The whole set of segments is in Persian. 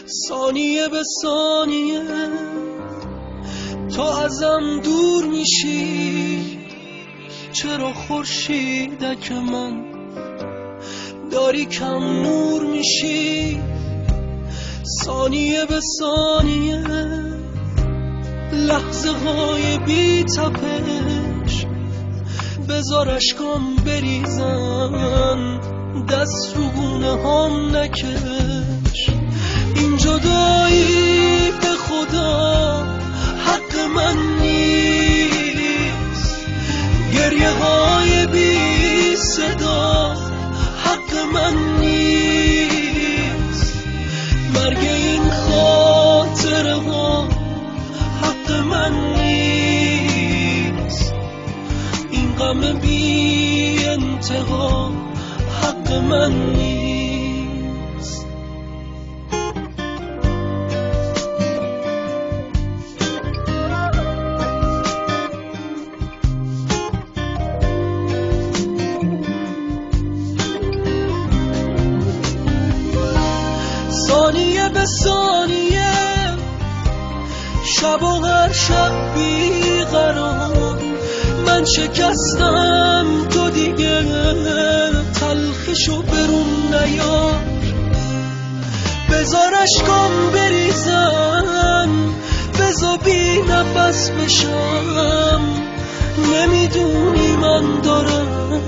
ثانیه به ثانیه تو ازم دور میشی. چرا خورشیدک من داری کم نور میشی؟ ثانیه به ثانیه لحظه های بی تپش بذار اشکام بریزن، دست رو گونه هم نکش. این جدایی به خدا حق من نیست، گریه های بی صدا حق من نیست، مرگ این خاطره ها حق من نیست، این غم بی انتها حق من نیست. ثانیه به ثانیه شب و هر شب بیقرار من شکستم، تو دیگه تلخشو برون نیار. بذار اشکام بریزن، بذار بی نفس بشم. نمیدونی من دارم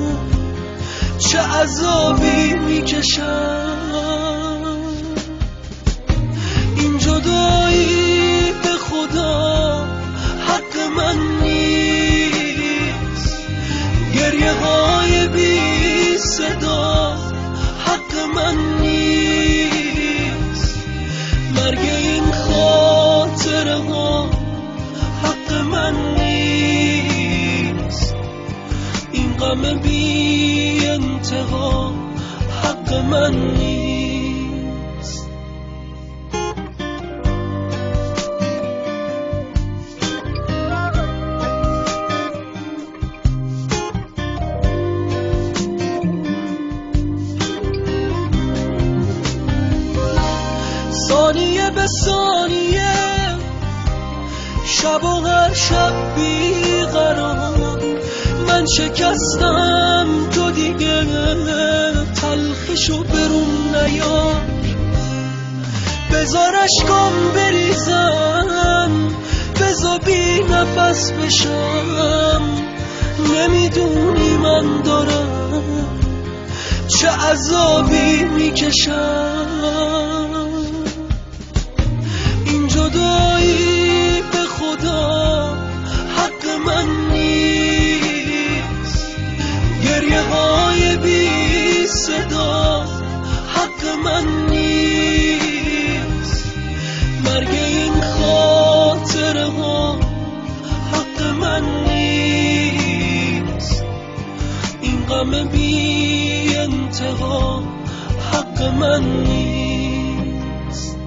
چه عذابی میکشم. این جدایی به خدا حق من نیست، گریه های بی صدا حق من نیست، مرگ این خاطره ها حق من نیست، این غم بی انتها حق من نیست. ثانیه به ثانیه شب و هر شب بیقرار من شکستم، تو دیگه تلخشو برون نیار. بذار اشکام بریزن، بذار بی نفس بشم. نمیدونی من دارم چه عذابی میکشم. این جدایی به خدا حق من نیست، گریه های بی صدا حق من نیست، مرگ این خاطره ها حق من نیست، این غم بی انتها حق من نیست،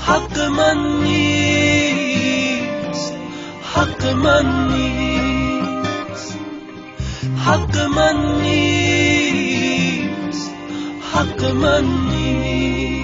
حق من نیست، حق من نیست، حق من نیست، حق من نیست.